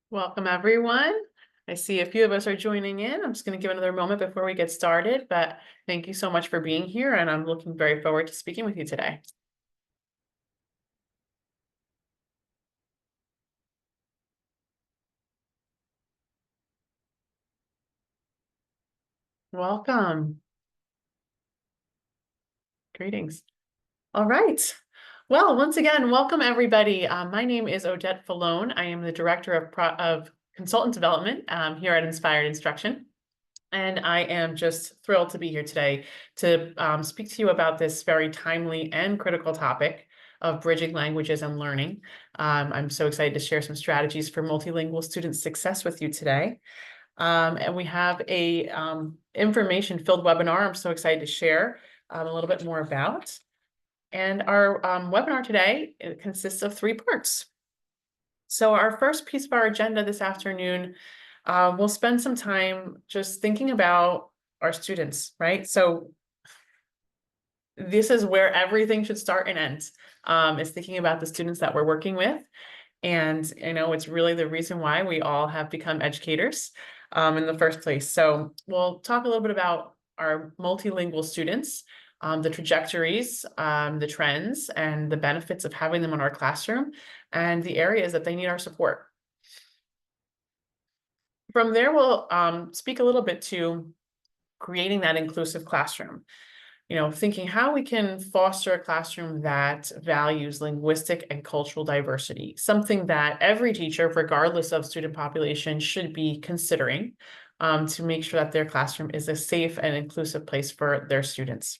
Welcome, everyone. I see a few of us are joining in. I'm just going to give another moment before we get started, but thank you so much for being here, and I'm looking very forward to speaking with you today. Welcome. Greetings. All right. Well, once again, welcome, everybody. My name is Odette Falone. I am the Director of Consultant Development here at Inspired Instruction. And I am just thrilled to be here today to speak to you about this very timely and critical topic of bridging languages and learning. I'm so excited to share some strategies for multilingual student success with you today. And we have a information-filled webinar I'm so excited to share a little bit more about. And our webinar today, it consists of 3 parts. So our first piece of our agenda this afternoon, we'll spend some time just thinking about our students, right? So this is where everything should start and end, is thinking about the students that we're working with. And it's really the reason why we all have become educators in the first place. So we'll talk a little bit about our multilingual students, the trajectories, the trends, and the benefits of having them in our classroom, and the areas that they need our support. From there, we'll speak a little bit to creating that inclusive classroom. Thinking how we can foster a classroom that values linguistic and cultural diversity, something that every teacher, regardless of student population, should be considering to make sure that their classroom is a safe and inclusive place for their students.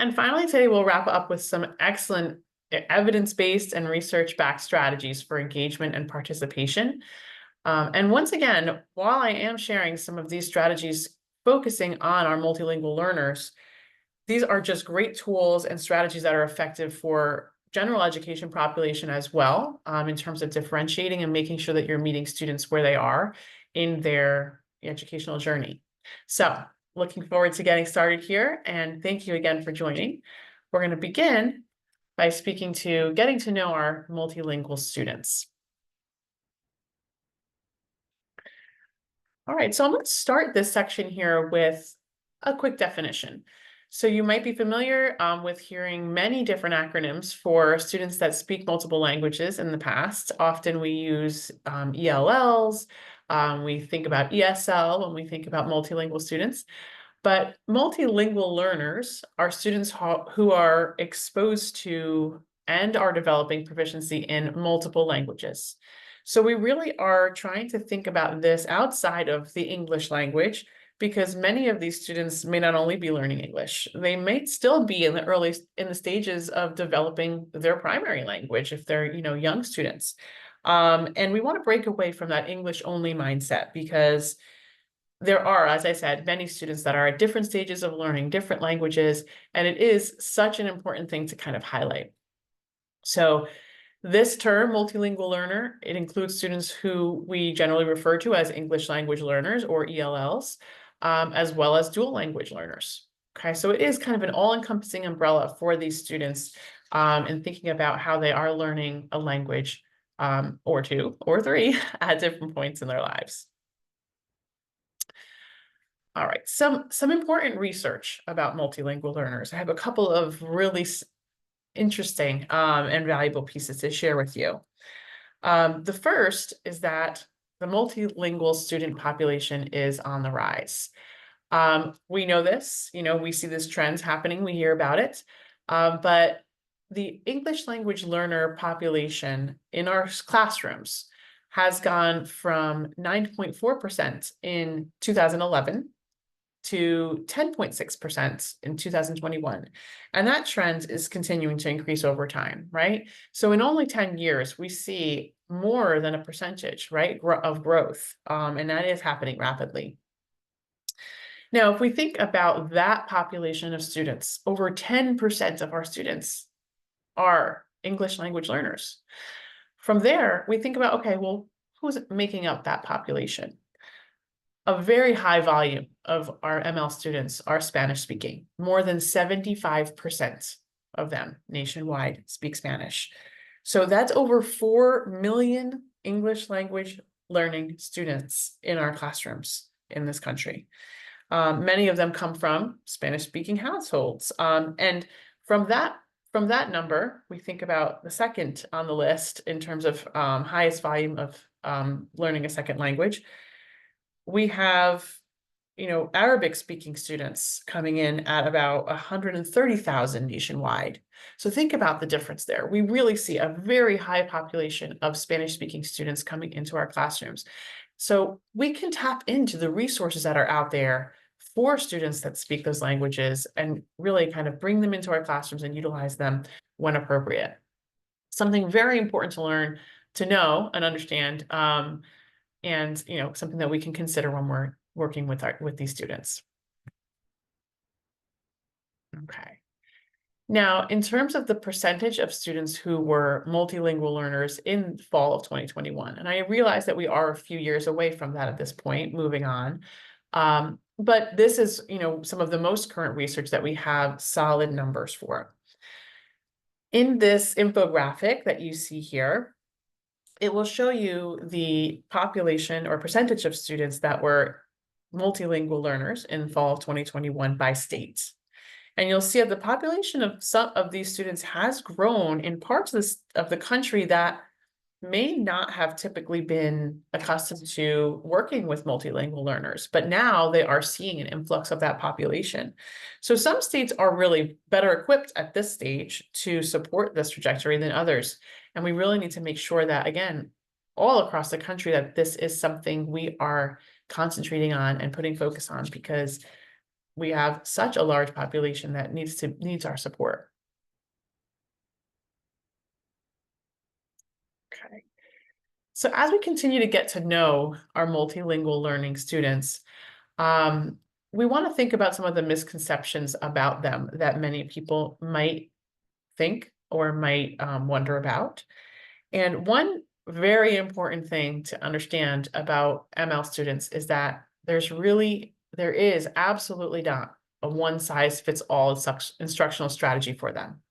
And finally, today we'll wrap up with some excellent evidence-based and research-backed strategies for engagement and participation. And once again, while I am sharing some of these strategies focusing on our multilingual learners, these are just great tools and strategies that are effective for general education population as well, in terms of differentiating and making sure that you're meeting students where they are in their educational journey. So looking forward to getting started here, and thank you again for joining. We're going to begin by getting to know our multilingual students. All right, so I'm going to start this section here with a quick definition. So you might be familiar with hearing many different acronyms for students that speak multiple languages in the past. Often we use ELLs, we think about ESL when we think about multilingual students. But multilingual learners are students who are exposed to and are developing proficiency in multiple languages. So we really are trying to think about this outside of the English language, because many of these students may not only be learning English, they may still be in the stages of developing their primary language if they're, young students. And we want to break away from that English only mindset, because there are, as I said, many students that are at different stages of learning different languages, and it is such an important thing to kind of highlight. So this term, multilingual learner, it includes students who we generally refer to as English language learners, or ELLs, as well as dual language learners. Okay, so it is kind of an all-encompassing umbrella for these students in thinking about how they are learning a language or 2 or 3 at different points in their lives. All right, some important research about multilingual learners. I have a couple of really interesting and valuable pieces to share with you. The first is that the multilingual student population is on the rise. We know this, we see this trends happening, we hear about it, but the English language learner population in our classrooms has gone from 9.4% in 2011 to 10.6% in 2021. And that trend is continuing to increase over time, right? So in only 10 years, we see more than a percentage, right, of growth. And that is happening rapidly. Now, if we think about that population of students, over 10% of our students are English language learners. From there, we think about, okay, well, who's making up that population? A very high volume of our ML students are Spanish speaking. More than 75% of them nationwide speak Spanish. So that's over 4 million English language learning students in our classrooms in this country. Many of them come from Spanish-speaking households. And from that number, we think about the second on the list in terms of highest volume of learning a second language. We have, Arabic speaking students coming in at about 130,000 nationwide. So think about the difference there. We really see a very high population of Spanish speaking students coming into our classrooms. So we can tap into the resources that are out there for students that speak those languages and really kind of bring them into our classrooms and utilize them when appropriate. Something very important to learn, to know and understand, and something that we can consider when we're working with these students. Okay. Now, in terms of the percentage of students who were multilingual learners in fall of 2021, and I realize that we are a few years away from that at this point, moving on. But this is, some of the most current research that we have solid numbers for. In this infographic that you see here, it will show you the population or percentage of students that were multilingual learners in fall of 2021 by state. And you'll see that the population of some of these students has grown in parts of the country that may not have typically been accustomed to working with multilingual learners, but now they are seeing an influx of that population. So some states are really better equipped at this stage to support this trajectory than others. And we really need to make sure that, again, all across the country, that this is something we are concentrating on and putting focus on, because we have such a large population that needs our support. Okay. So as we continue to get to know our multilingual learning students, we want to think about some of the misconceptions about them that many people might think or might wonder about. And one very important thing to understand about ML students is that there is absolutely not a one-size-fits-all instructional strategy for them.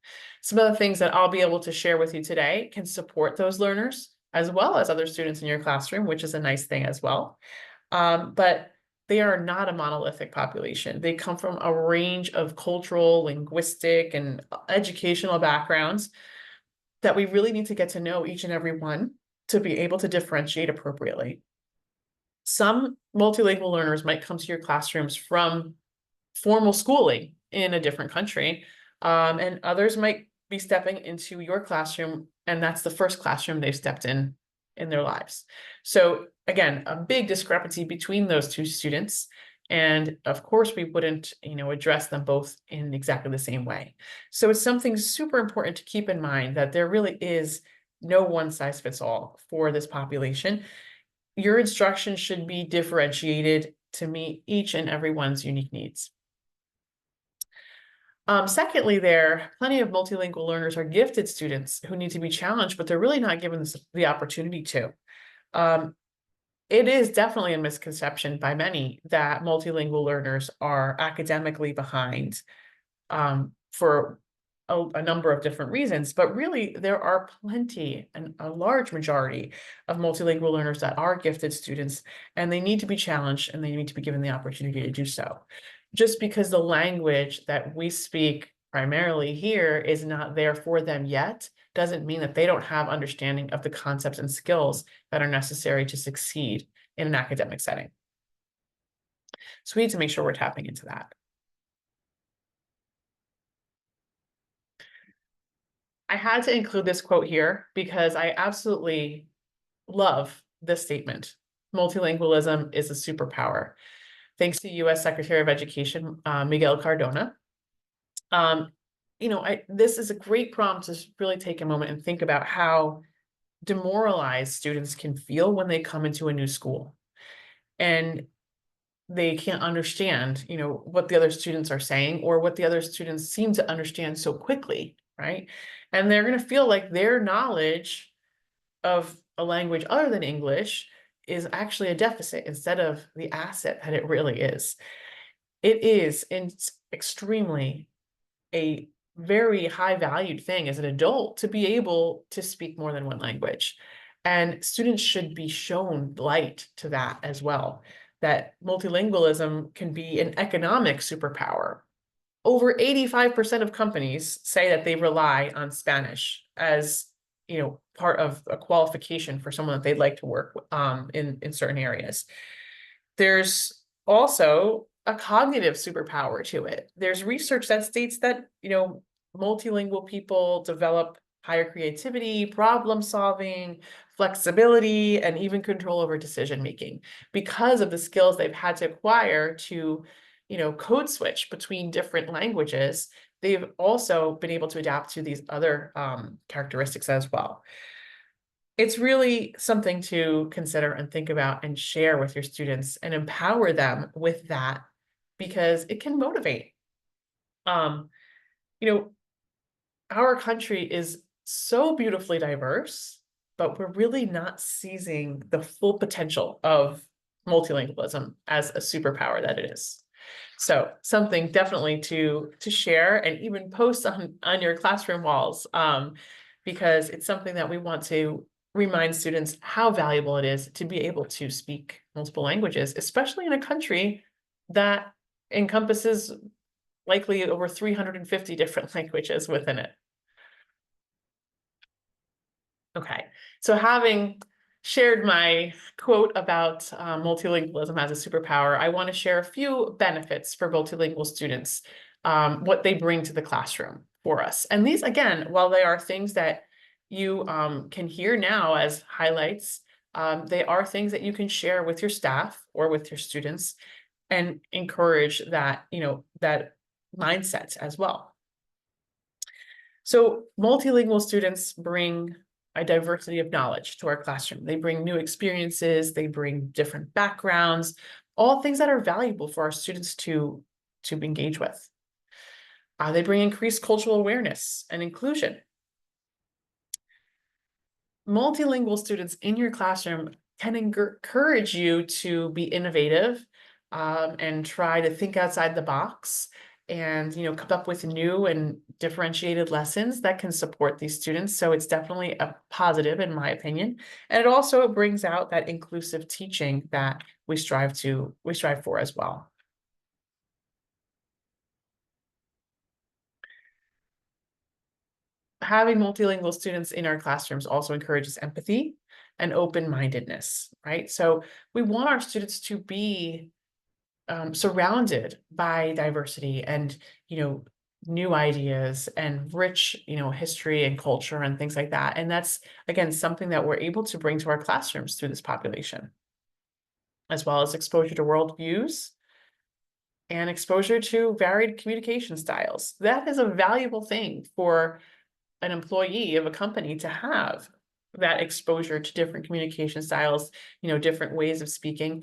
Some of the things that I'll be able to share with you today can support those learners as well as other students in your classroom, which is a nice thing as well. But they are not a monolithic population. They come from a range of cultural, linguistic, and educational backgrounds that we really need to get to know each and every one to be able to differentiate appropriately. Some multilingual learners might come to your classrooms from formal schooling in a different country, and others might be stepping into your classroom, and that's the first classroom they've stepped in their lives. So again, a big discrepancy between those two students. And of course, we wouldn't, address them both in exactly the same way. So it's something super important to keep in mind, that there really is no one size fits all for this population. Your instruction should be differentiated to meet each and everyone's unique needs. Secondly, plenty of multilingual learners are gifted students who need to be challenged, but they're really not given the opportunity to. It is definitely a misconception by many that multilingual learners are academically behind for a number of different reasons, but really there are plenty and a large majority of multilingual learners that are gifted students, and they need to be challenged and they need to be given the opportunity to do so. Just because the language that we speak primarily here is not there for them yet, doesn't mean that they don't have understanding of the concepts and skills that are necessary to succeed in an academic setting. So we need to make sure we're tapping into that. I had to include this quote here because I absolutely love this statement. Multilingualism is a superpower. Thanks to US Secretary of Education, Miguel Cardona. This is a great prompt to really take a moment and think about how demoralized students can feel when they come into a new school and they can't understand, what the other students are saying or what the other students seem to understand so quickly, right? And they're going to feel like their knowledge of a language other than English is actually a deficit instead of the asset that it really is. It is extremely a very high valued thing as an adult to be able to speak more than one language. And students should be shown light to that as well, that multilingualism can be an economic superpower. Over 85% of companies say that they rely on Spanish as, part of a qualification for someone that they'd like to work in certain areas. There's also a cognitive superpower to it. There's research that states that, multilingual people develop higher creativity, problem solving, flexibility, and even control over decision making because of the skills they've had to acquire to, code switch between different languages. They've also been able to adapt to these other characteristics as well. It's really something to consider and think about and share with your students and empower them with that because it can motivate. Um, you know, our country is so beautifully diverse, but we're really not seizing the full potential of multilingualism as a superpower that it is. So something definitely to share and even post on your classroom walls, because it's something that we want to remind students how valuable it is to be able to speak multiple languages, especially in a country that encompasses likely over 350 different languages within it. Okay, so having shared my quote about multilingualism as a superpower, I want to share a few benefits for multilingual students, what they bring to the classroom for us. And these, again, while they are things that you can hear now as highlights, they are things that you can share with your staff or with your students and encourage that, that mindset as well. So multilingual students bring a diversity of knowledge to our classroom. They bring new experiences, they bring different backgrounds, all things that are valuable for our students to engage with. They bring increased cultural awareness and inclusion. Multilingual students in your classroom can encourage you to be innovative and try to think outside the box and come up with new and differentiated lessons that can support these students. So it's definitely a positive in my opinion. And it also brings out that inclusive teaching that we strive for as well. Having multilingual students in our classrooms also encourages empathy and open-mindedness, right? So we want our students to be surrounded by diversity and, new ideas and rich, history and culture and things like that. And that's, again, something that we're able to bring to our classrooms through this population, as well as exposure to worldviews and exposure to varied communication styles. That is a valuable thing for an employee of a company to have, that exposure to different communication styles, different ways of speaking.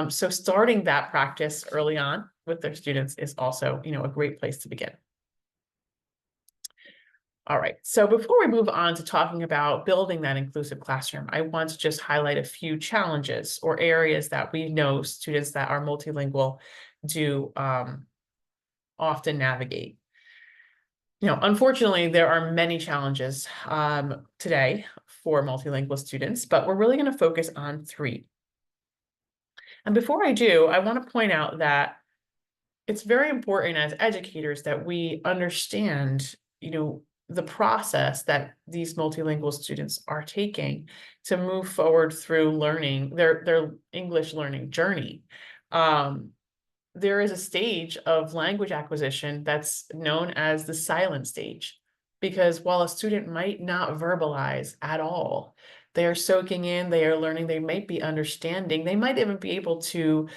So starting that practice early on with their students is also, a great place to begin. All right, so before we move on to talking about building that inclusive classroom, I want to just highlight a few challenges or areas that we know students that are multilingual do often navigate. Unfortunately, there are many challenges today for multilingual students, but we're really going to focus on 3. And before I do, I want to point out that it's very important as educators that we understand, the process that these multilingual students are taking to move forward through learning their English learning journey. There is a stage of language acquisition that's known as the silent stage, because while a student might not verbalize at all, they are soaking in, they are learning, they might be understanding, they might even be able to,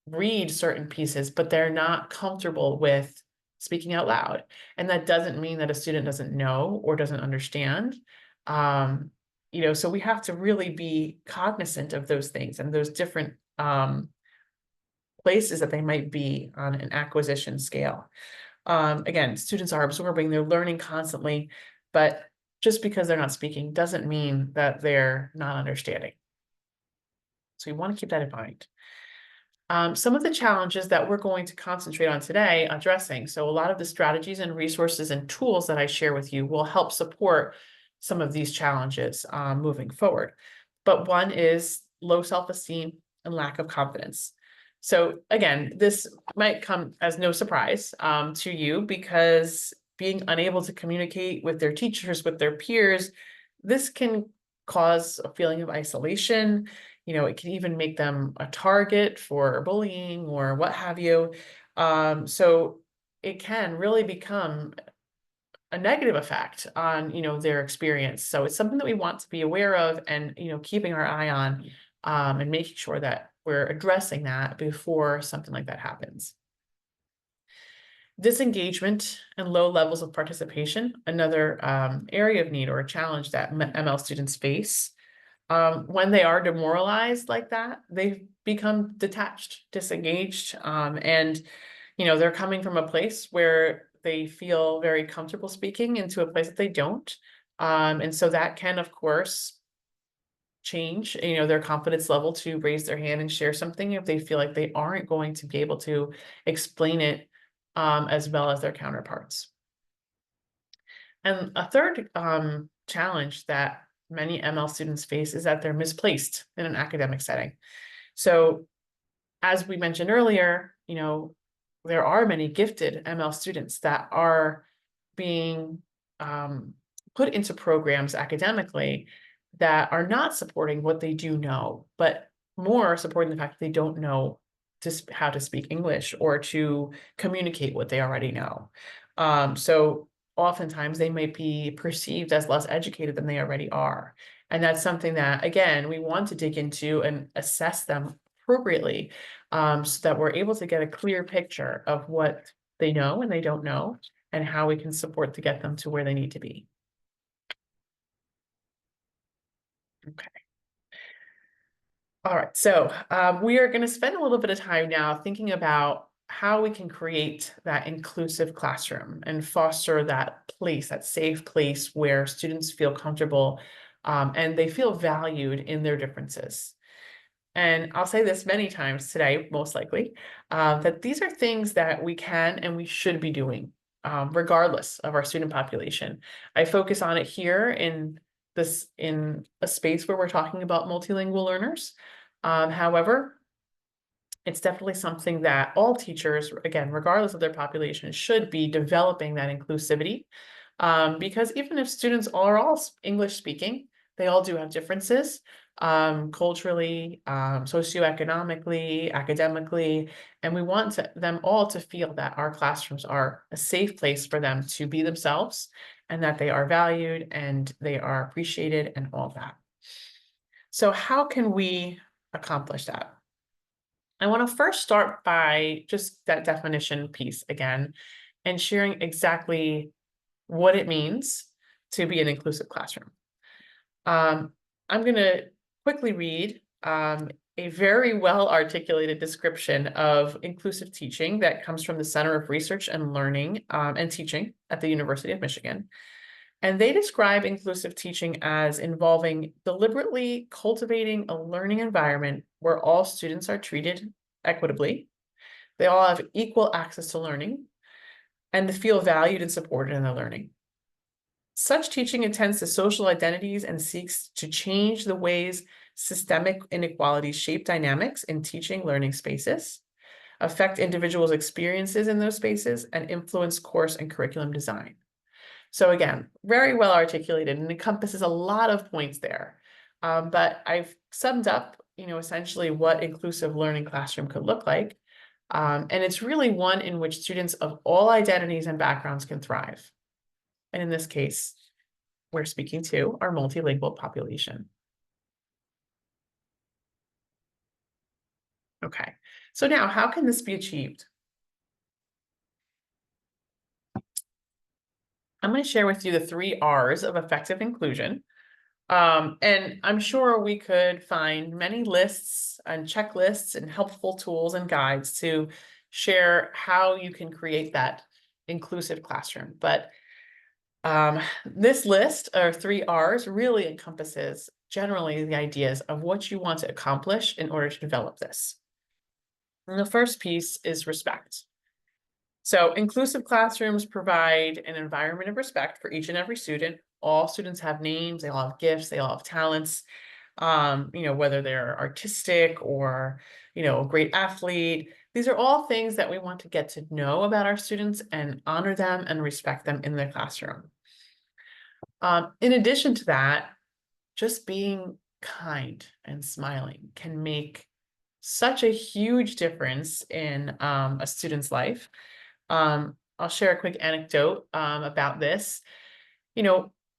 read certain pieces, but they're not comfortable with speaking out loud. And that doesn't mean that a student doesn't know or doesn't understand. So we have to really be cognizant of those things and those different places that they might be on an acquisition scale. Again, students are absorbing, they're learning constantly, but just because they're not speaking doesn't mean that they're not understanding. So you want to keep that in mind. Some of the challenges that we're going to concentrate on today addressing. So a lot of the strategies and resources and tools that I share with you will help support some of these challenges moving forward. But one is low self-esteem and lack of confidence. So again, this might come as no surprise to you, because being unable to communicate with their teachers, with their peers, this can cause a feeling of isolation. It can even make them a target for bullying or what have you. So it can really become a negative effect on, their experience. So it's something that we want to be aware of and, keeping our eye on, and making sure that we're addressing that before something like that happens. Disengagement and low levels of participation, another area of need or a challenge that ML students face. When they are demoralized like that, they become detached, disengaged, and they're coming from a place where they feel very comfortable speaking into a place that they don't. And so that can, of course, change, their confidence level to raise their hand and share something if they feel like they aren't going to be able to explain it as well as their counterparts. And a third challenge that many ML students face is that they're misplaced in an academic setting. So as we mentioned earlier, there are many gifted ML students that are being put into programs academically that are not supporting what they do know, but more supporting the fact that they don't know how to speak English or to communicate what they already know. So oftentimes they might be perceived as less educated than they already are. And that's something that, again, we want to dig into and assess them appropriately, so that we're able to get a clear picture of what they know and they don't know, and how we can support to get them to where they need to be. Okay. All right, so we are going to spend a little bit of time now thinking about how we can create that inclusive classroom and foster that place, that safe place where students feel comfortable and they feel valued in their differences. And I'll say this many times today, most likely, that these are things that we can and we should be doing, regardless of our student population. I focus on it here in a space where we're talking about multilingual learners. However, it's definitely something that all teachers, again, regardless of their population, should be developing that inclusivity. Because even if students are all English speaking, they all do have differences, culturally, socioeconomically, academically, and we want them all to feel that our classrooms are a safe place for them to be themselves, and that they are valued and they are appreciated and all that. So how can we accomplish that? I want to first start by just that definition piece again and sharing exactly what it means to be an inclusive classroom. I'm going to quickly read a very well articulated description of inclusive teaching that comes from the Center of Research and Learning and Teaching at the University of Michigan. And they describe inclusive teaching as involving deliberately cultivating a learning environment where all students are treated equitably, they all have equal access to learning, and they feel valued and supported in their learning. Such teaching attends to social identities and seeks to change the ways systemic inequalities shape dynamics in teaching learning spaces, affect individuals' experiences in those spaces, and influence course and curriculum design. So again, very well articulated and encompasses a lot of points there. But I've summed up, essentially what inclusive learning classroom could look like. And it's really one in which students of all identities and backgrounds can thrive. And in this case, we're speaking to our multilingual population. Okay, so now how can this be achieved? I'm going to share with you the 3 R's of effective inclusion. And I'm sure we could find many lists and checklists and helpful tools and guides to share how you can create that inclusive classroom. But this list of 3 R's really encompasses generally the ideas of what you want to accomplish in order to develop this. And the first piece is respect. So inclusive classrooms provide an environment of respect for each and every student, All students have names, they all have gifts, they all have talents, whether they're artistic or, a great athlete. These are all things that we want to get to know about our students and honor them and respect them in the classroom. In addition to that, just being kind and smiling can make such a huge difference in a student's life. I'll share a quick anecdote about this.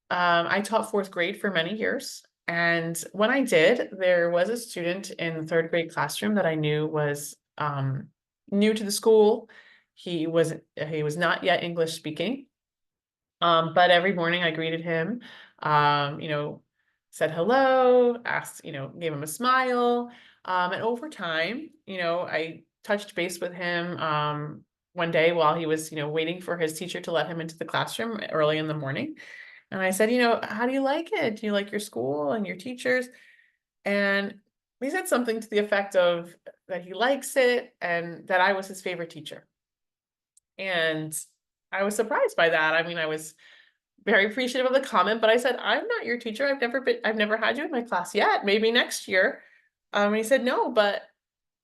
I taught fourth grade for many years. And when I did, there was a student in the third grade classroom that I knew was new to the school. He was not yet English speaking. But every morning I greeted him, said hello, asked, gave him a smile. And over time, I touched base with him one day while he was, waiting for his teacher to let him into the classroom early in the morning. And I said, how do you like it? Do you like your school and your teachers? And he said something to the effect of that he likes it and that I was his favorite teacher. And I was surprised by that. I mean, I was very appreciative of the comment, but I said, I'm not your teacher. I've never had you in my class yet. Maybe next year. And he said, no, but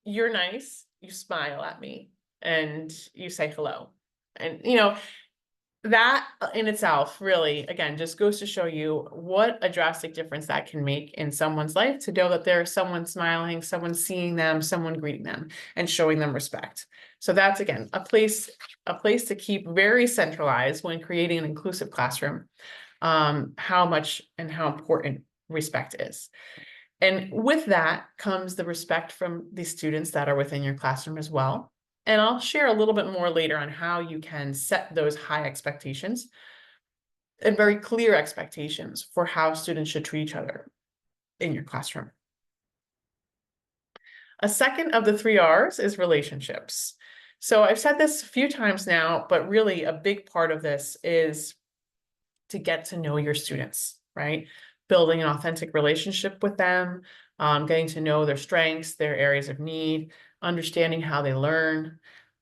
you're nice. You smile at me and you say hello. And, that in itself really, again, just goes to show you what a drastic difference that can make in someone's life, to know that there's someone smiling, someone seeing them, someone greeting them and showing them respect. So that's, again, a place to keep very centralized when creating an inclusive classroom, how much and how important respect is. And with that comes the respect from the students that are within your classroom as well. And I'll share a little bit more later on how you can set those high expectations and very clear expectations for how students should treat each other in your classroom. A second of the 3 R's is relationships. So I've said this a few times now, but really a big part of this is to get to know your students, right? Building an authentic relationship with them, getting to know their strengths, their areas of need, understanding how they learn,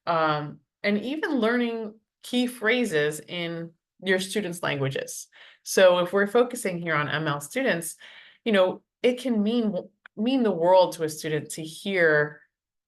and even learning key phrases in your students' languages. So if we're focusing here on ML students, it can mean the world to a student to hear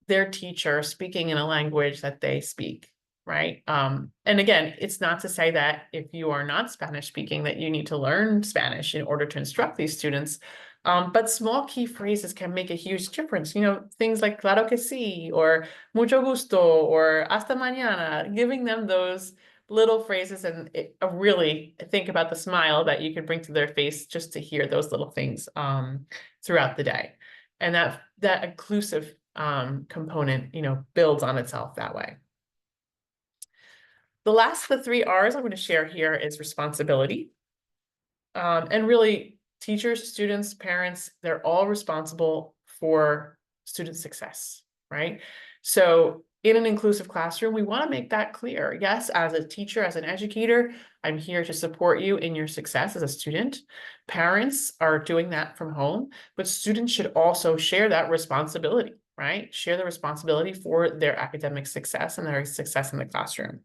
their teacher speaking in a language that they speak, right? And again, it's not to say that if you are not Spanish speaking that you need to learn Spanish in order to instruct these students. But small key phrases can make a huge difference. Things like claro que sí, or mucho gusto, or hasta mañana, giving them those little phrases and really think about the smile that you could bring to their face just to hear those little things throughout the day. And that inclusive component, builds on itself that way. The last of the 3 R's I'm going to share here is responsibility. And really, teachers, students, parents, they're all responsible for student success, right? So in an inclusive classroom, we want to make that clear. Yes, as a teacher, as an educator, I'm here to support you in your success as a student. Parents are doing that from home, but students should also share that responsibility, right? Share the responsibility for their academic success and their success in the classroom.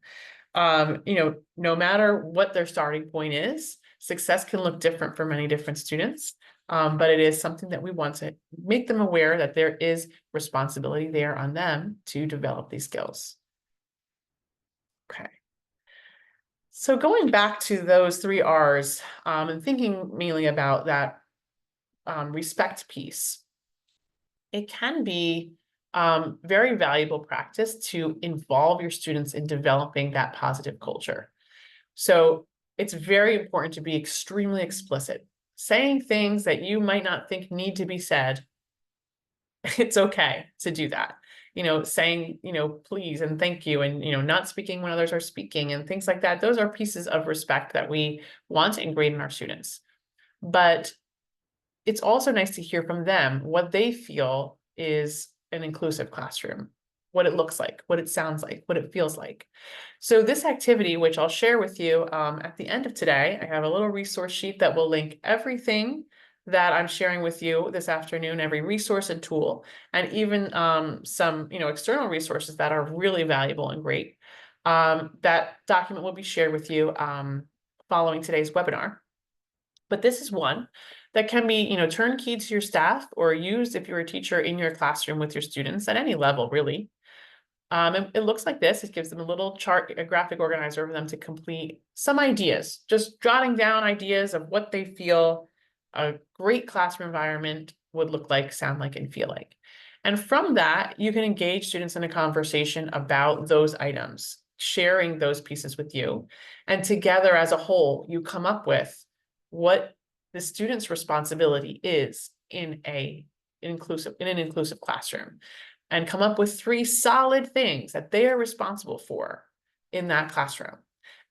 No matter what their starting point is, success can look different for many different students, but it is something that we want to make them aware that there is responsibility there on them to develop these skills. Okay. So going back to those 3 R's and thinking mainly about that respect piece, it can be very valuable practice to involve your students in developing that positive culture. So it's very important to be extremely explicit, saying things that you might not think need to be said. It's okay to do that. Saying, please and thank you, and, not speaking when others are speaking and things like that. Those are pieces of respect that we want to ingrain in our students. But it's also nice to hear from them what they feel is an inclusive classroom, what it looks like, what it sounds like, what it feels like. So this activity, which I'll share with you at the end of today, I have a little resource sheet that will link everything that I'm sharing with you this afternoon, every resource and tool, and even some external resources that are really valuable and great. That document will be shared with you following today's webinar. But this is one that can be, turnkey to your staff or used if you're a teacher in your classroom with your students at any level, really. It looks like this. It gives them a little chart, a graphic organizer for them to complete some ideas, just jotting down ideas of what they feel a great classroom environment would look like, sound like, and feel like. And from that, you can engage students in a conversation about those items, sharing those pieces with you. And together as a whole, you come up with what the student's responsibility is in an inclusive classroom, and come up with 3 solid things that they are responsible for in that classroom.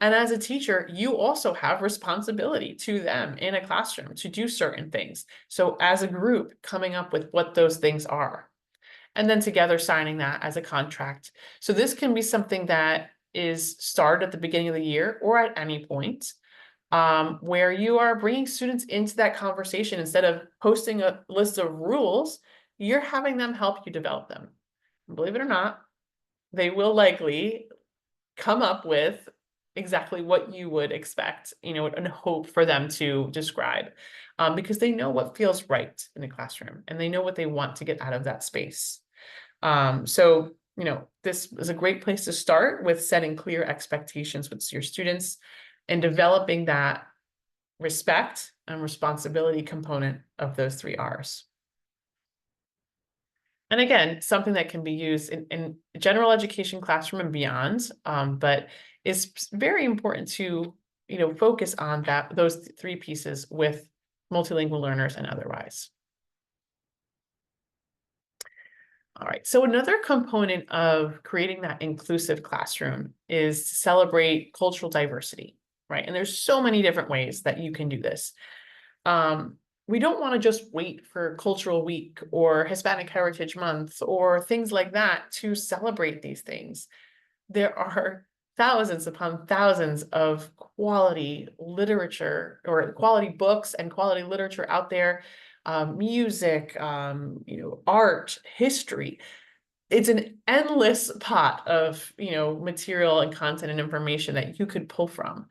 And as a teacher, you also have responsibility to them in a classroom to do certain things. So as a group, coming up with what those things are, and then together signing that as a contract. So this can be something that is started at the beginning of the year or at any point, where you are bringing students into that conversation. Instead of posting a list of rules, you're having them help you develop them. Believe it or not, they will likely come up with exactly what you would expect, and hope for them to describe, because they know what feels right in the classroom and they know what they want to get out of that space. So, this is a great place to start with setting clear expectations with your students and developing that respect and responsibility component of those 3 R's. And again, something that can be used in general education classroom and beyond, but is very important to, focus on those 3 pieces with multilingual learners and otherwise. All right, so another component of creating that inclusive classroom is to celebrate cultural diversity, right? And there's so many different ways that you can do this. We don't want to just wait for Cultural Week or Hispanic Heritage Month or things like that to celebrate these things. There are thousands upon thousands of quality literature or quality books and quality literature out there, music, art, history. It's an endless pot of, material and content and information that you could pull from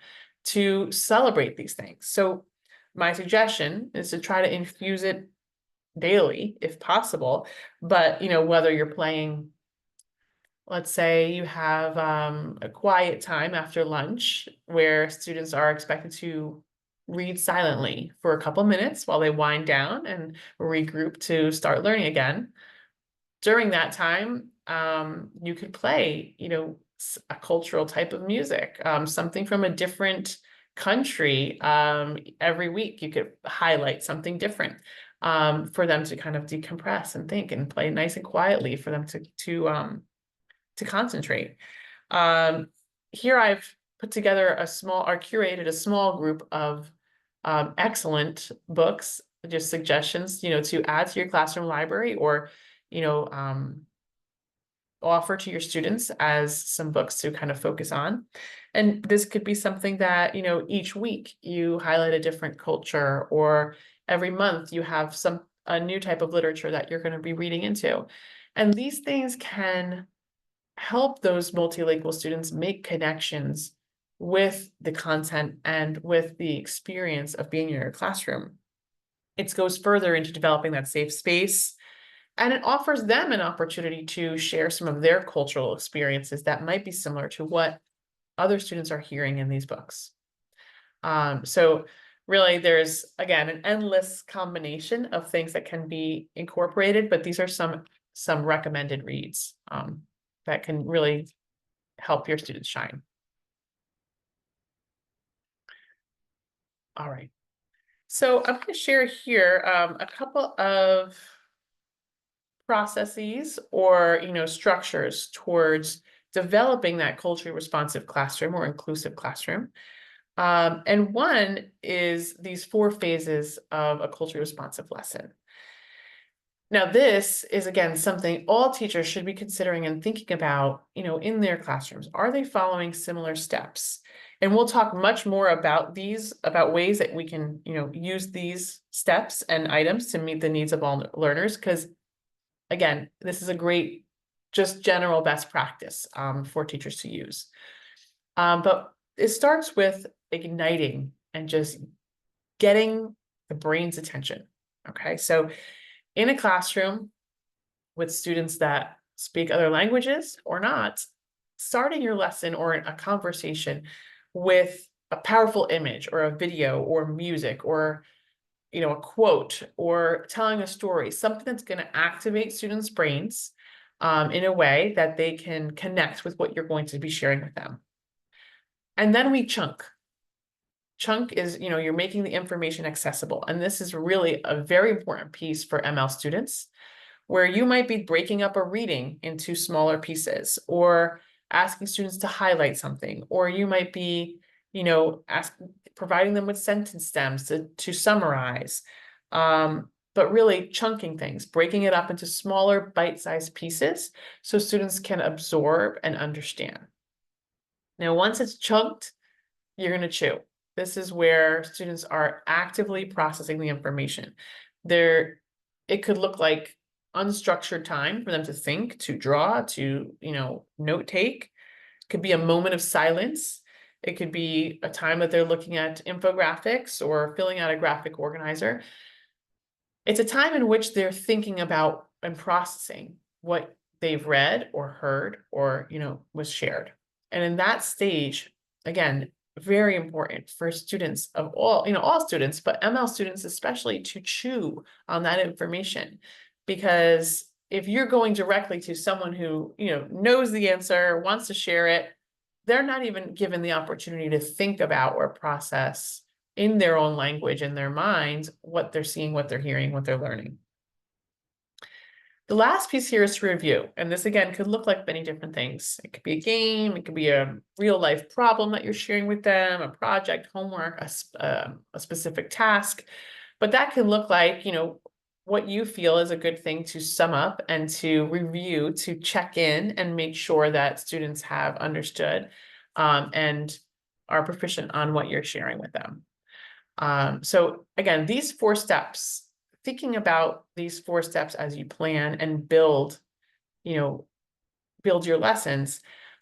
to celebrate these things. So my suggestion is to try to infuse it daily if possible. But, whether you're playing, let's say you have a quiet time after lunch where students are expected to read silently for a couple minutes while they wind down and regroup to start learning again. During that time, you could play, a cultural type of music, something from a different country. Every week you could highlight something different, for them to kind of decompress and think and play nice and quietly for them to concentrate. Here I've put together or curated a small group of excellent books, just suggestions, to add to your classroom library or, offer to your students as some books to kind of focus on. And this could be something that, each week you highlight a different culture, or every month you have a new type of literature that you're going to be reading into. And these things can help those multilingual students make connections with the content and with the experience of being in your classroom. It goes further into developing that safe space, and it offers them an opportunity to share some of their cultural experiences that might be similar to what other students are hearing in these books. So really, there's, again, an endless combination of things that can be incorporated, but these are some recommended reads that can really help your students shine. All right. So I'm going to share here a couple of processes or, structures towards developing that culturally responsive classroom or inclusive classroom. And one is these 4 phases of a culturally responsive lesson. Now, this is, again, something all teachers should be considering and thinking about, in their classrooms. Are they following similar steps? And we'll talk much more about about ways that we can, use these steps and items to meet the needs of all learners. Because, again, this is a great, just general best practice for teachers to use. But it starts with igniting and just getting the brain's attention. Okay, so in a classroom with students that speak other languages or not, starting your lesson or a conversation with a powerful image or a video or music or a quote or telling a story, something that's going to activate students' brains in a way that they can connect with what you're going to be sharing with them. And then we chunk. Chunk is, you're making the information accessible. And this is really a very important piece for ML students, where you might be breaking up a reading into smaller pieces or asking students to highlight something, or you might be, providing them with sentence stems to summarize. But really chunking things, breaking it up into smaller bite-sized pieces so students can absorb and understand. Now, once it's chunked, you're going to chew. This is where students are actively processing the information. It could look like unstructured time for them to think, to draw, to, note take. It could be a moment of silence. It could be a time that they're looking at infographics or filling out a graphic organizer. It's a time in which they're thinking about and processing what they've read or heard or, was shared. And in that stage, again, very important for students of all students, but ML students especially, to chew on that information. Because if you're going directly to someone who, knows the answer, wants to share it, they're not even given the opportunity to think about or process in their own language, in their minds, what they're seeing, what they're hearing, what they're learning. The last piece here is to review. And this, again, could look like many different things. It could be a game, it could be a real life problem that you're sharing with them, a project, homework, a specific task. But that can look like, what you feel is a good thing to sum up and to review, to check in and make sure that students have understood and are proficient on what you're sharing with them. So again, these 4 steps, thinking about these 4 steps as you plan and build your lessons,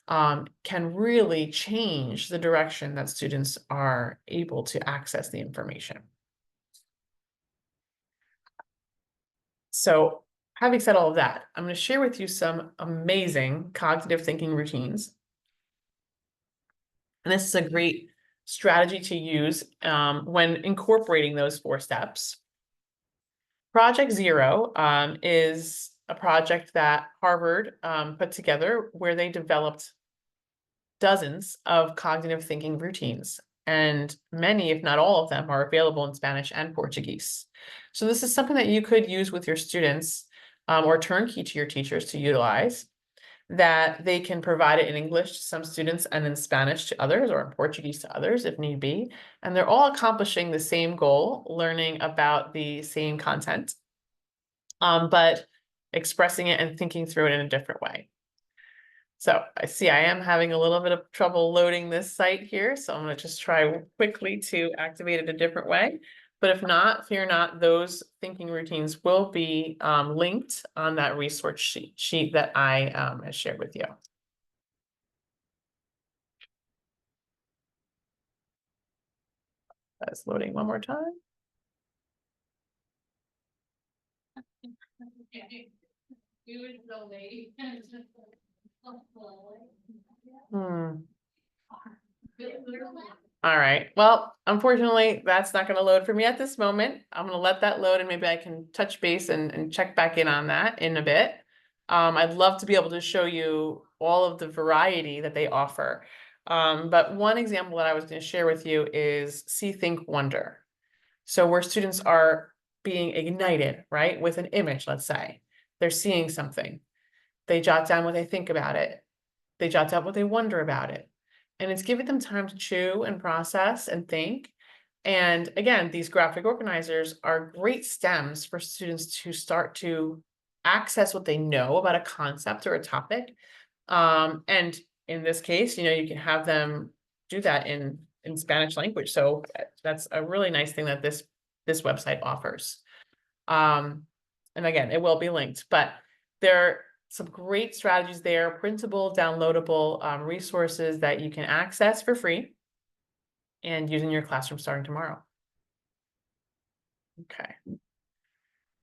can really change the direction that students are able to access the information. So having said all of that, I'm going to share with you some amazing cognitive thinking routines. And this is a great strategy to use when incorporating those 4 steps. Project Zero is a project that Harvard put together where they developed dozens of cognitive thinking routines. And many, if not all of them, are available in Spanish and Portuguese. So this is something that you could use with your students or turnkey to your teachers to utilize, that they can provide it in English to some students and in Spanish to others, or in Portuguese to others if need be. And they're all accomplishing the same goal, learning about the same content, but expressing it and thinking through it in a different way. So I see I am having a little bit of trouble loading this site here, so I'm going to just try quickly to activate it a different way. But if not, fear not, those thinking routines will be linked on that resource sheet that I shared with you. That's loading one more time. All right. Well, unfortunately, that's not going to load for me at this moment. I'm going to let that load and maybe I can touch base and check back in on that in a bit. I'd love to be able to show you all of the variety that they offer. But one example that I was going to share with you is See, Think, Wonder. So where students are being ignited, right, with an image, let's say. They're seeing something. They jot down what they think about it. They jot down what they wonder about it. And it's giving them time to chew and process and think. And again, these graphic organizers are great stems for students to start to access what they know about a concept or a topic. And in this case, you can have them do that in Spanish language. So that's a really nice thing that this website offers. And again, it will be linked, but there are some great strategies there, printable, downloadable resources that you can access for free and use in your classroom starting tomorrow. Okay.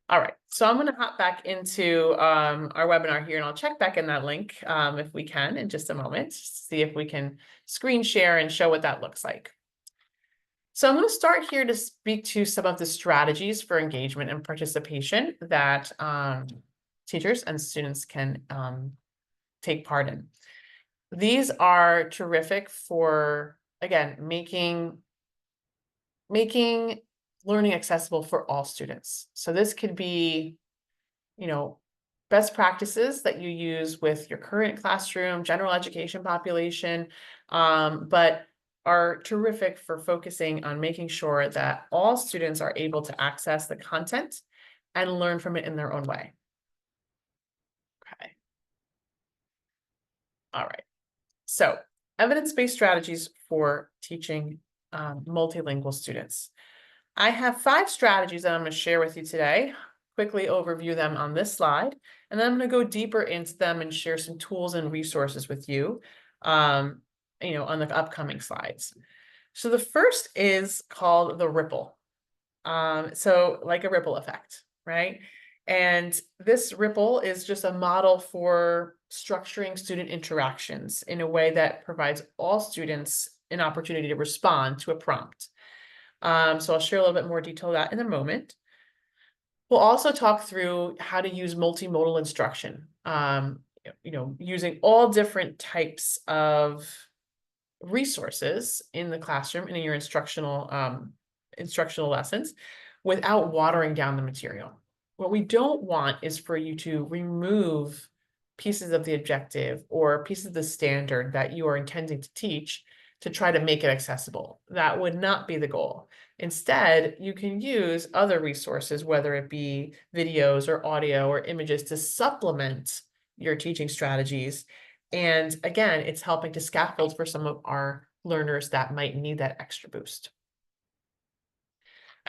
All right, so I'm gonna hop back into our webinar here and I'll check back in that link if we can in just a moment, just to see if we can screen share and show what that looks like. So I'm going to start here to speak to some of the strategies for engagement and participation that teachers and students can take part in. These are terrific for, again, making learning accessible for all students. So this could be, best practices that you use with your current classroom, general education population, but are terrific for focusing on making sure that all students are able to access the content and learn from it in their own way. Okay. All right. So evidence-based strategies for teaching multilingual students. I have 5 strategies that I'm going to share with you today. Quickly overview them on this slide, and then I'm going to go deeper into them and share some tools and resources with you, on the upcoming slides. So the first is called the ripple. So like a ripple effect, right? And this ripple is just a model for structuring student interactions in a way that provides all students an opportunity to respond to a prompt. So I'll share a little bit more detail of that in a moment. We'll also talk through how to use multimodal instruction, using all different types of resources in the classroom and in your instructional lessons without watering down the material. What we don't want is for you to remove pieces of the objective or pieces of the standard that you are intending to teach to try to make it accessible. That would not be the goal. Instead, you can use other resources, whether it be videos or audio or images, to supplement your teaching strategies. And again, it's helping to scaffold for some of our learners that might need that extra boost.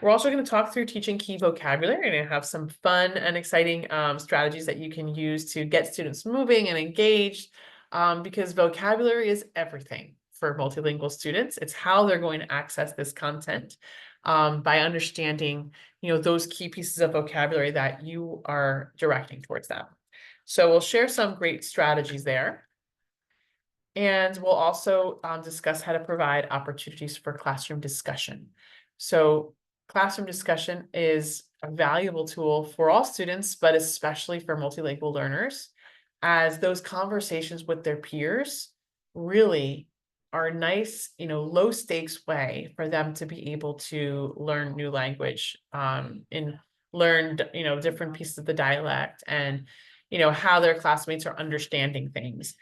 We're also going to talk through teaching key vocabulary and have some fun and exciting strategies that you can use to get students moving and engaged, because vocabulary is everything for multilingual students. It's how they're going to access this content by understanding, those key pieces of vocabulary that you are directing towards them. So we'll share some great strategies there. And we'll also discuss how to provide opportunities for classroom discussion. So classroom discussion is a valuable tool for all students, but especially for multilingual learners, as those conversations with their peers really are a nice, low stakes way for them to be able to learn new language, and learn, different pieces of the dialect and, how their classmates are understanding things.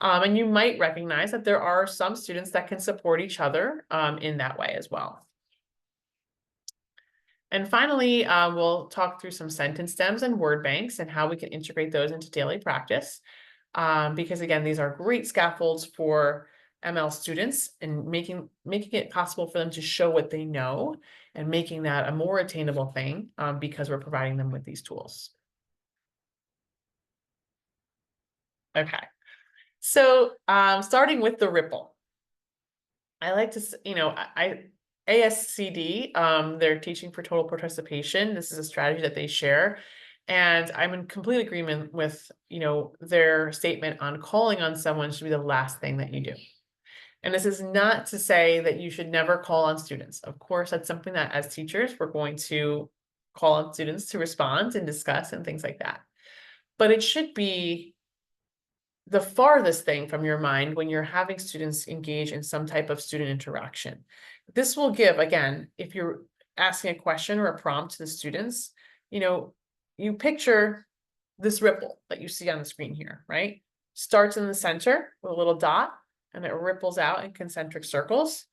And you might recognize that there are some students that can support each other in that way as well. And finally, we'll talk through some sentence stems and word banks and how we can integrate those into daily practice. Because again, these are great scaffolds for ML students and making it possible for them to show what they know and making that a more attainable thing because we're providing them with these tools. Okay. So starting with the ripple, I like to, ASCD, they're teaching for total participation. This is a strategy that they share. And I'm in complete agreement with, their statement on calling on someone should be the last thing that you do. And this is not to say that you should never call on students. Of course, that's something that as teachers, we're going to call on students to respond and discuss and things like that. But it should be the farthest thing from your mind when you're having students engage in some type of student interaction. This will give, again, if you're asking a question or a prompt to the students, you picture this ripple that you see on the screen here, right? Starts in the center with a little dot and it ripples out in concentric circles.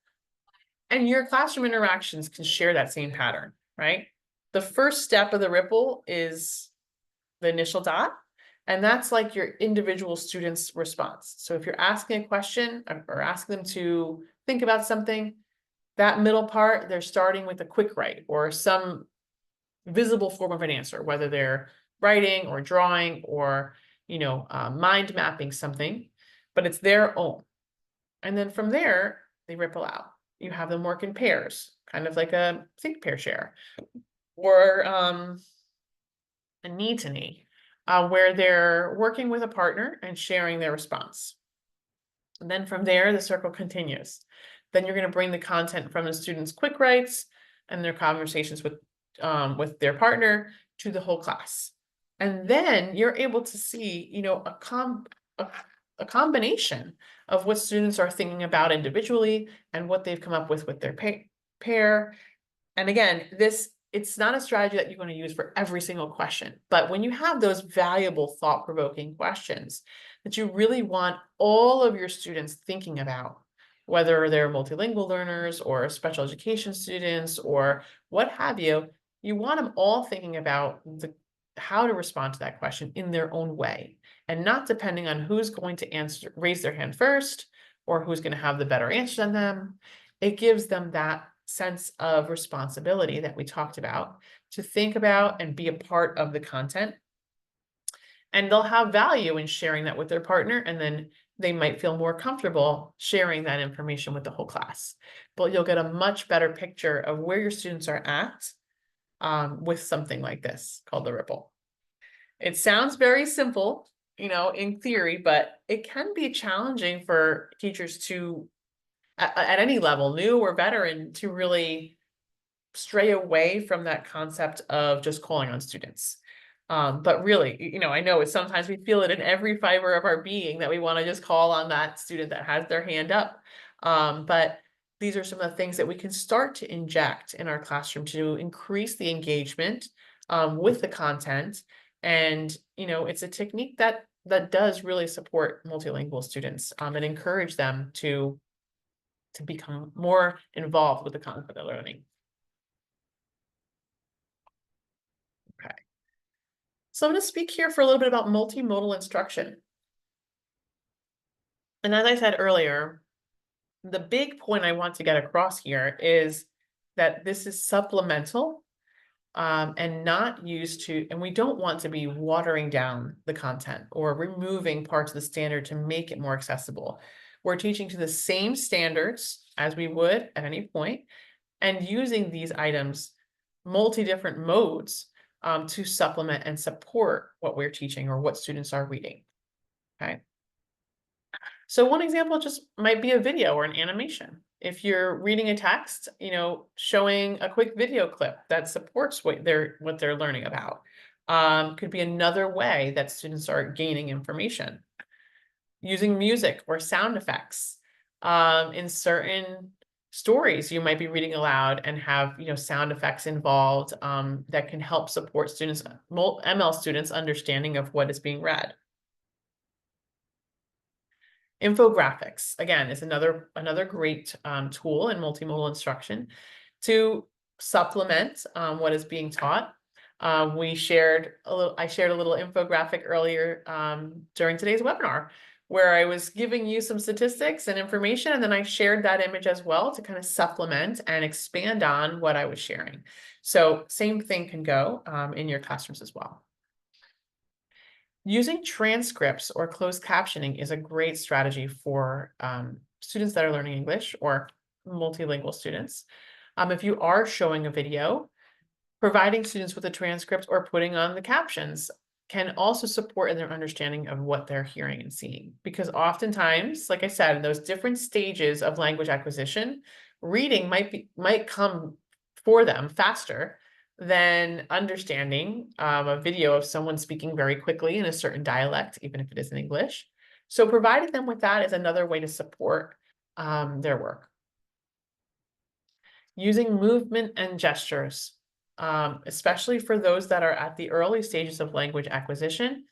And your classroom interactions can share that same pattern, right? The first step of the ripple is the initial dot. And that's like your individual student's response. So if you're asking a question or asking them to think about something, that middle part, they're starting with a quick write or some visible form of an answer, whether they're writing or drawing or, mind mapping something, but it's their own. And then from there, they ripple out. You have them work in pairs, kind of like a think, pair, share, or a need-to-need, where they're working with a partner and sharing their response. And then from there, the circle continues. Then you're going to bring the content from the students' quick writes and their conversations with their partner to the whole class. And then you're able to see, a combination of what students are thinking about individually and what they've come up with their pair. And again, it's not a strategy that you're going to use for every single question, but when you have those valuable, thought-provoking questions that you really want all of your students thinking about, whether they're multilingual learners or special education students or what have you, you want them all thinking about how to respond to that question in their own way, and not depending on who's going to raise their hand first, or who's going to have the better answer than them. It gives them that sense of responsibility that we talked about, to think about and be a part of the content. And they'll have value in sharing that with their partner, and then they might feel more comfortable sharing that information with the whole class. But you'll get a much better picture of where your students are at with something like this called the ripple. It sounds very simple, in theory, but it can be challenging for teachers to, at any level, new or veteran, to really stray away from that concept of just calling on students. But really, I know sometimes we feel it in every fiber of our being that we want to just call on that student that has their hand up. But these are some of the things that we can start to inject in our classroom to increase the engagement with the content. And, it's a technique that does really support multilingual students and encourage them to become more involved with the content they're learning. Okay. So I'm going to speak here for a little bit about multimodal instruction. And as I said earlier, the big point I want to get across here is that this is supplemental and not used to, and we don't want to be watering down the content or removing parts of the standard to make it more accessible. We're teaching to the same standards as we would at any point, and using these items, different modes, to supplement and support what we're teaching or what students are reading. Okay. So one example just might be a video or an animation. If you're reading a text, showing a quick video clip that supports what they're learning about, could be another way that students are gaining information. Using music or sound effects in certain stories, you might be reading aloud and have sound effects involved that can help support students, ML students, understanding of what is being read. Infographics, again, is another great tool in multimodal instruction to supplement what is being taught. I shared a little infographic earlier during today's webinar, where I was giving you some statistics and information, and then I shared that image as well to kind of supplement and expand on what I was sharing. So same thing can go in your classrooms as well. Using transcripts or closed captioning is a great strategy for students that are learning English or multilingual students. If you are showing a video, providing students with a transcript or putting on the captions can also support in their understanding of what they're hearing and seeing. Because oftentimes, like I said, in those different stages of language acquisition, reading might come for them faster than understanding a video of someone speaking very quickly in a certain dialect, even if it is in English. So providing them with that is another way to support their work. Using movement and gestures, especially for those that are at the early stages of language acquisition.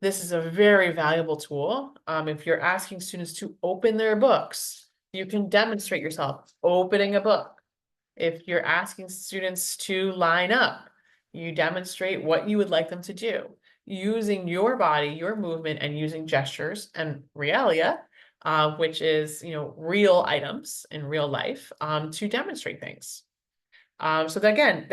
This is a very valuable tool. If you're asking students to open their books, you can demonstrate yourself opening a book. If you're asking students to line up, you demonstrate what you would like them to do using your body, your movement, and using gestures and realia, which is, real items in real life, to demonstrate things. So that, again,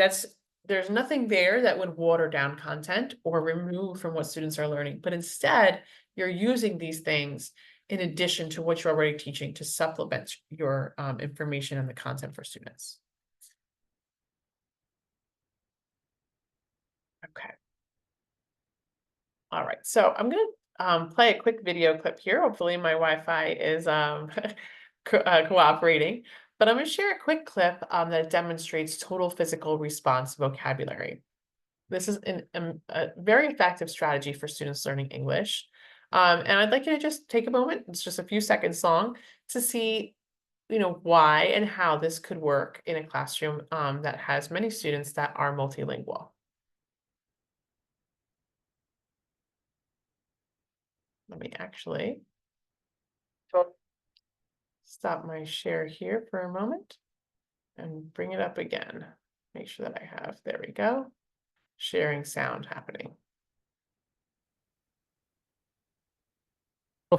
there's nothing there that would water down content or remove from what students are learning, but instead you're using these things in addition to what you're already teaching to supplement your information and the content for students. Okay. All right. So I'm going to play a quick video clip here. Hopefully my Wi-Fi is cooperating. But I'm going to share a quick clip that demonstrates total physical response vocabulary. This is a very effective strategy for students learning English. And I'd like you to just take a moment, it's just a few seconds long, to see, why and how this could work in a classroom that has many students that are multilingual. Let me actually stop my share here for a moment and bring it up again. Make sure that I have, there we go, sharing sound happening.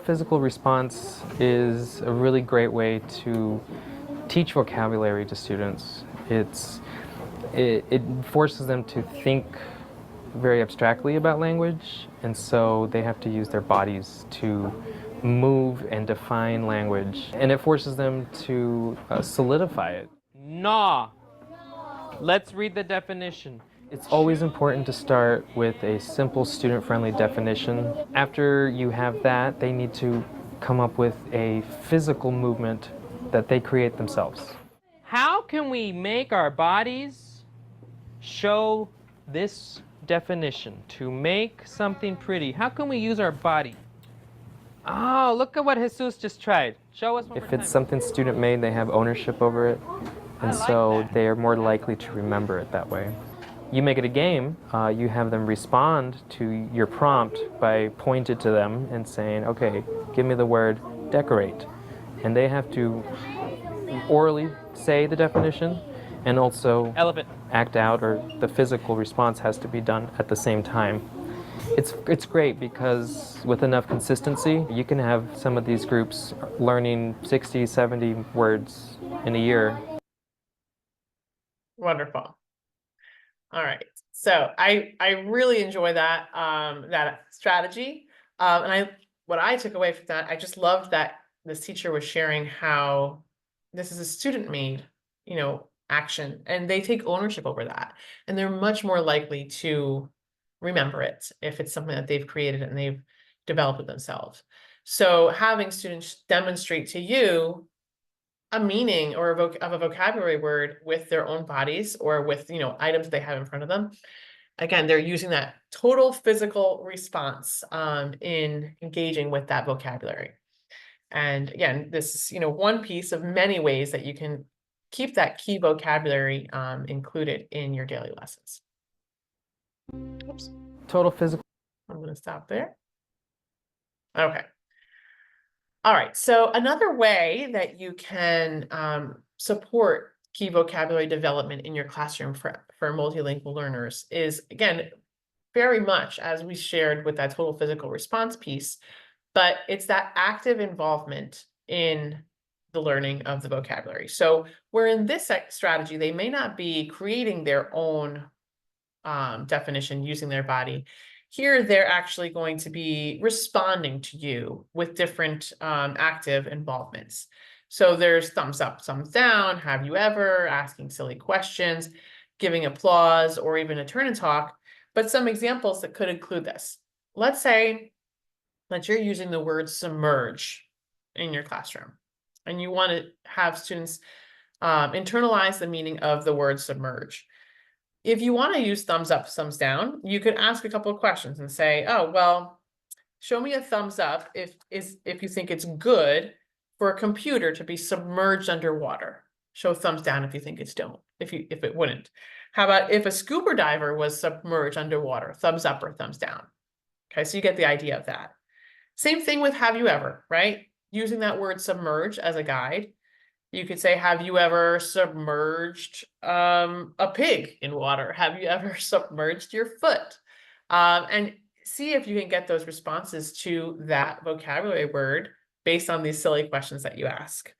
Physical response is a really great way to teach vocabulary to students. It forces them to think very abstractly about language, and so they have to use their bodies to move and define language, and it forces them to solidify it. Nah. Let's read the definition. It's always important to start with a simple student-friendly definition. After you have that, they need to come up with a physical movement that they create themselves. How can we make our bodies show this definition? To make something pretty, how can we use our body? Oh, look at what Jesus just tried. Show us one more time. If it's something student-made, they have ownership over it. And so they are more likely to remember it that way. You make it a game, you have them respond to your prompt by pointing to them and saying, okay, give me the word decorate. And they have to orally say the definition and also elephant act out, or the physical response has to be done at the same time. It's great because with enough consistency, you can have some of these groups learning 60, 70 words in a year. Wonderful. All right. So I really enjoy that that strategy. And what I took away from that, I just loved that this teacher was sharing how this is a student made, action, and they take ownership over that. And they're much more likely to remember it if it's something that they've created and they've developed it themselves. So having students demonstrate to you a meaning or of a vocabulary word with their own bodies or with items they have in front of them, again, they're using that total physical response in engaging with that vocabulary. And again, this is one piece of many ways that you can keep that key vocabulary included in your daily lessons. Oops. Total physical. I'm going to stop there. Okay. All right, so another way that you can support key vocabulary development in your classroom for multilingual learners is, again, very much as we shared with that total physical response piece, but it's that active involvement in the learning of the vocabulary. So where in this strategy, they may not be creating their own definition using their body. Here, they're actually going to be responding to you with different active involvements. So there's thumbs up, thumbs down, have you ever, asking silly questions, giving applause, or even a turn and talk. But some examples that could include this. Let's say that you're using the word submerge in your classroom, and you want to have students internalize the meaning of the word submerge. If you want to use thumbs up, thumbs down, you could ask a couple of questions and say, oh, well, show me a thumbs up if you think it's good for a computer to be submerged underwater. Show thumbs down if you think it's don't, if it wouldn't. How about if a scuba diver was submerged underwater, thumbs up or thumbs down? Okay, so you get the idea of that. Same thing with have you ever, right? Using that word submerge as a guide. You could say, have you ever submerged a pig in water? Have you ever submerged your foot? And see if you can get those responses to that vocabulary word based on these silly questions that you ask.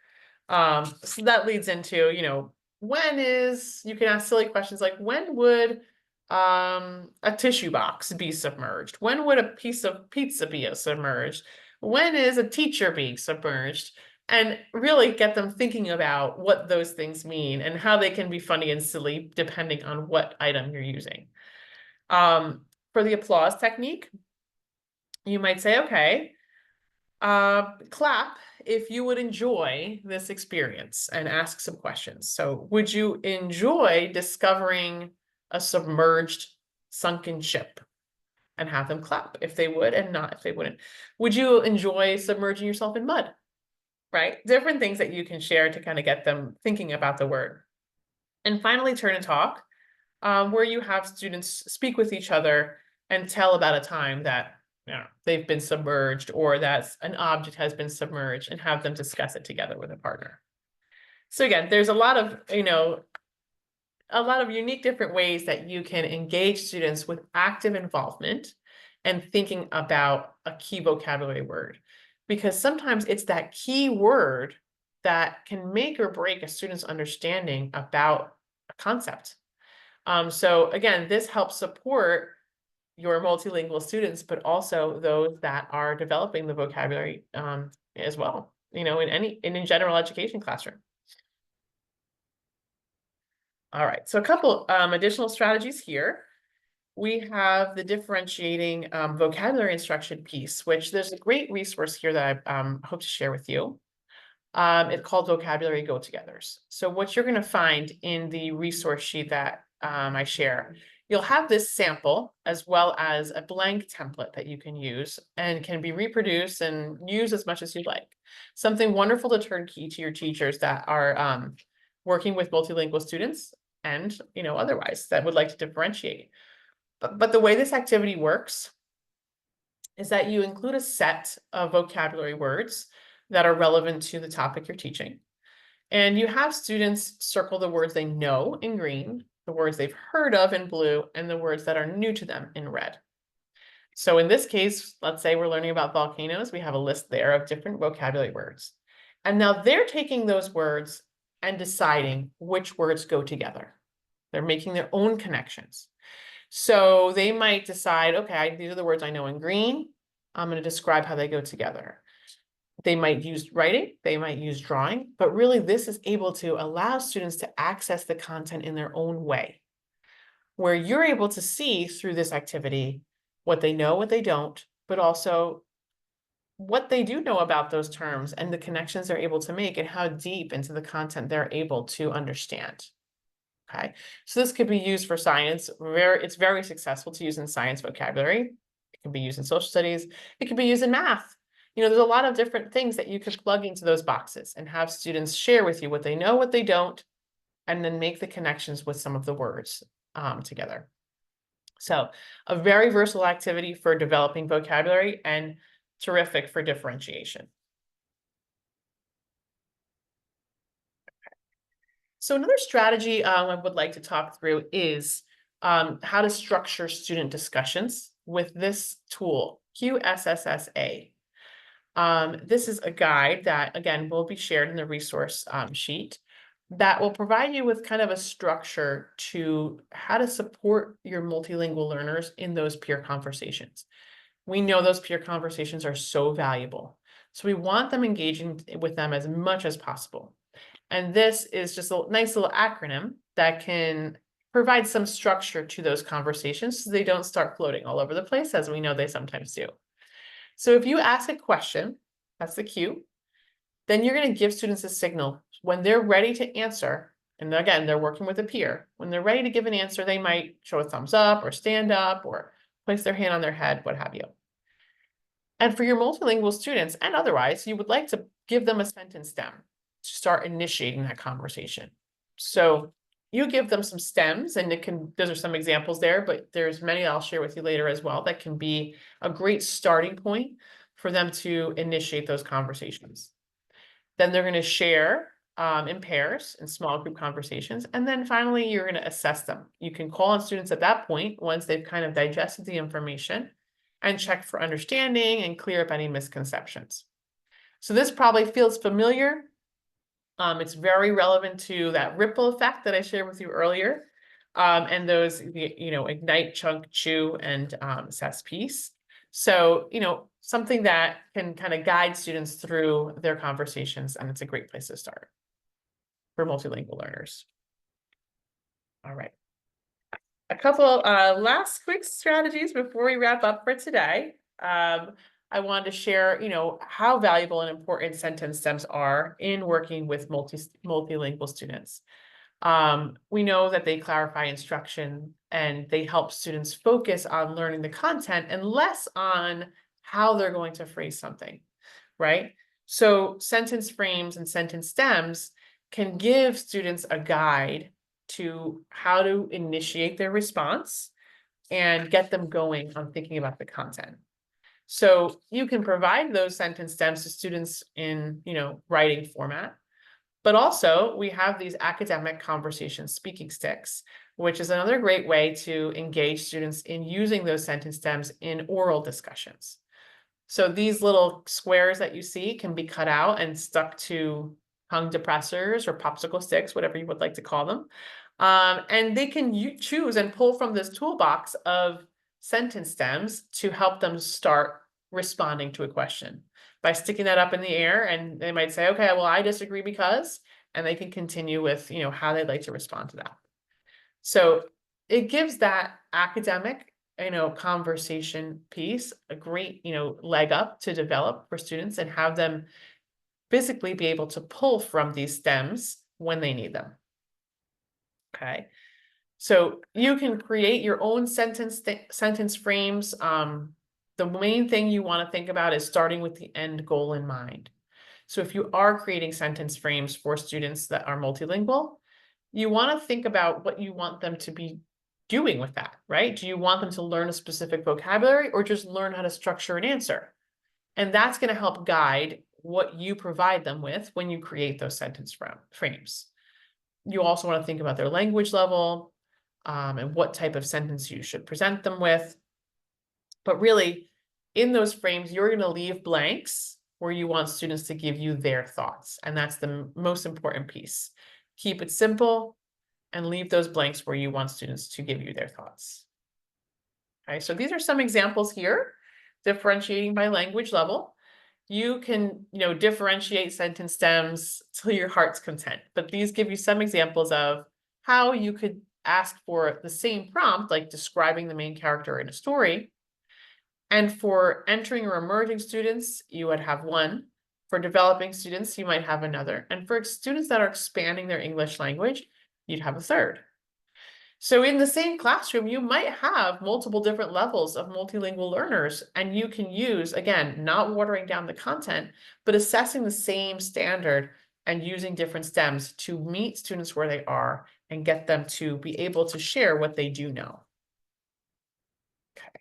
So that leads into, you can ask silly questions like, when would a tissue box be submerged? When would a piece of pizza be submerged? When is a teacher being submerged? And really get them thinking about what those things mean and how they can be funny and silly depending on what item you're using. For the applause technique, you might say, okay, clap if you would enjoy this experience and ask some questions. So would you enjoy discovering a submerged sunken ship? And have them clap if they would and not if they wouldn't. Would you enjoy submerging yourself in mud? Right? Different things that you can share to kind of get them thinking about the word. And finally, turn and talk, where you have students speak with each other and tell about a time that they've been submerged or that an object has been submerged and have them discuss it together with a partner. So again, there's a lot of unique different ways that you can engage students with active involvement and thinking about a key vocabulary word. Because sometimes it's that key word that can make or break a student's understanding about a concept. So again, this helps support your multilingual students, but also those that are developing the vocabulary as well, in a general education classroom. All right, so a couple additional strategies here. We have the differentiating vocabulary instruction piece, which there's a great resource here that I hope to share with you. It's called Vocabulary Go-Togethers. So what you're going to find in the resource sheet that I share, you'll have this sample as well as a blank template that you can use and can be reproduced and use as much as you like. Something wonderful to turn key to your teachers that are working with multilingual students and otherwise that would like to differentiate. But the way this activity works is that you include a set of vocabulary words that are relevant to the topic you're teaching. And you have students circle the words they know in green, the words they've heard of in blue, and the words that are new to them in red. So in this case, let's say we're learning about volcanoes. We have a list there of different vocabulary words. And now they're taking those words and deciding which words go together. They're making their own connections. So they might decide, okay, these are the words I know in green. I'm going to describe how they go together. They might use writing, they might use drawing, but really this is able to allow students to access the content in their own way, where you're able to see through this activity what they know, what they don't, but also what they do know about those terms and the connections they're able to make and how deep into the content they're able to understand. Okay, so this could be used for science. It's very successful to use in science vocabulary. It can be used in social studies. It can be used in math. There's a lot of different things that you could plug into those boxes and have students share with you what they know, what they don't, and then make the connections with some of the words together. So a very versatile activity for developing vocabulary and terrific for differentiation. So another strategy I would like to talk through is how to structure student discussions with this tool, QSSSA. This is a guide that, again, will be shared in the resource sheet that will provide you with kind of a structure to how to support your multilingual learners in those peer conversations. We know those peer conversations are so valuable. So we want them engaging with them as much as possible. And this is just a nice little acronym that can provide some structure to those conversations so they don't start floating all over the place, as we know they sometimes do. So if you ask a question, that's the cue, then you're going to give students a signal when they're ready to answer. And again, they're working with a peer. When they're ready to give an answer, they might show a thumbs up or stand up or place their hand on their head, what have you. And for your multilingual students and otherwise, you would like to give them a sentence stem to start initiating that conversation. So you give them some stems, and those are some examples there, but there's many I'll share with you later as well that can be a great starting point for them to initiate those conversations. Then they're going to share in pairs in small group conversations. And then finally, you're going to assess them. You can call on students at that point once they've kind of digested the information and check for understanding and clear up any misconceptions. So this probably feels familiar. It's very relevant to that ripple effect that I shared with you earlier. And those, ignite, chunk, chew, and assess piece. So, something that can kind of guide students through their conversations, and it's a great place to start for multilingual learners. All right. A couple last quick strategies before we wrap up for today. I wanted to share, how valuable and important sentence stems are in working with multilingual students. We know that they clarify instruction and they help students focus on learning the content and less on how they're going to phrase something, right? So sentence frames and sentence stems can give students a guide to how to initiate their response and get them going on thinking about the content. So you can provide those sentence stems to students in, writing format. But also we have these academic conversation speaking sticks, which is another great way to engage students in using those sentence stems in oral discussions. So these little squares that you see can be cut out and stuck to tongue depressors or popsicle sticks, whatever you would like to call them. And they can choose and pull from this toolbox of sentence stems to help them start responding to a question by sticking that up in the air, and they might say, okay, well, I disagree because, and they can continue with, how they'd like to respond to that. So it gives that academic, conversation piece a great, leg up to develop for students and have them physically be able to pull from these stems when they need them. Okay. So you can create your own sentence frames. The main thing you want to think about is starting with the end goal in mind. So if you are creating sentence frames for students that are multilingual, you want to think about what you want them to be doing with that, right? Do you want them to learn a specific vocabulary or just learn how to structure an answer? And that's going to help guide what you provide them with when you create those sentence frames. You also want to think about their language level, and what type of sentence you should present them with. But really, in those frames, you're going to leave blanks where you want students to give you their thoughts. And that's the most important piece. Keep it simple and leave those blanks where you want students to give you their thoughts. Okay, so these are some examples here, differentiating by language level. You can, differentiate sentence stems to your heart's content, but these give you some examples of how you could ask for the same prompt, like describing the main character in a story. And for entering or emerging students, you would have one. For developing students, you might have another. And for students that are expanding their English language, you'd have a third. So in the same classroom, you might have multiple different levels of multilingual learners, and you can use, again, not watering down the content, but assessing the same standard and using different stems to meet students where they are and get them to be able to share what they do know. Okay.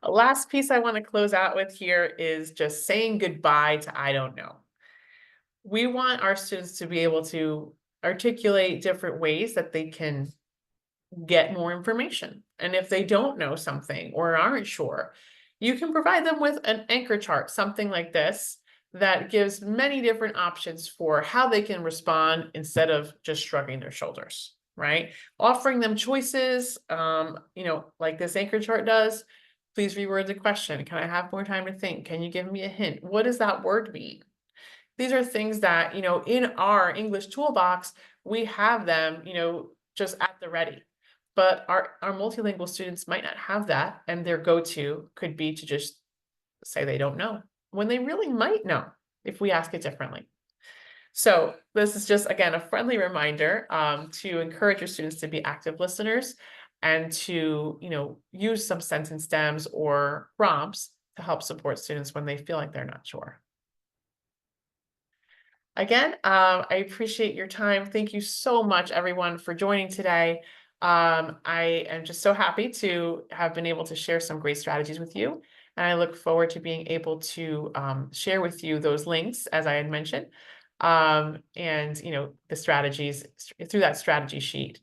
A last piece I want to close out with here is just saying goodbye to I don't know. We want our students to be able to articulate different ways that they can get more information. And if they don't know something or aren't sure, you can provide them with an anchor chart, something like this, that gives many different options for how they can respond instead of just shrugging their shoulders, right? Offering them choices, like this anchor chart does. Please reword the question. Can I have more time to think? Can you give me a hint? What does that word mean? These are things that, in our English toolbox, we have them, just at the ready. But our multilingual students might not have that, and their go-to could be to just say they don't know, when they really might know if we ask it differently. So this is just, again, a friendly reminder to encourage your students to be active listeners and to, use some sentence stems or prompts to help support students when they feel like they're not sure. Again, I appreciate your time. Thank you so much, everyone, for joining today. I am just so happy to have been able to share some great strategies with you. And I look forward to being able to share with you those links, as I had mentioned, and, the strategies through that strategy sheet.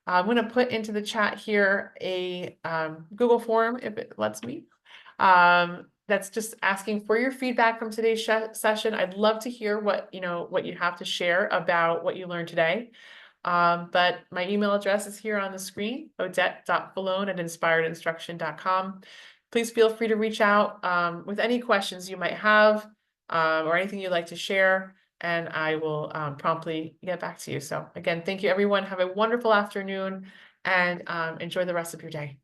I'm going to put into the chat here a Google form, if it lets me. That's just asking for your feedback from today's session. I'd love to hear what you have to share about what you learned today. But my email address is here on the screen, odette.falone@inspiredinstruction.com. Please feel free to reach out with any questions you might have or anything you'd like to share, and I will promptly get back to you. So again, thank you, everyone. Have a wonderful afternoon, and enjoy the rest of your day.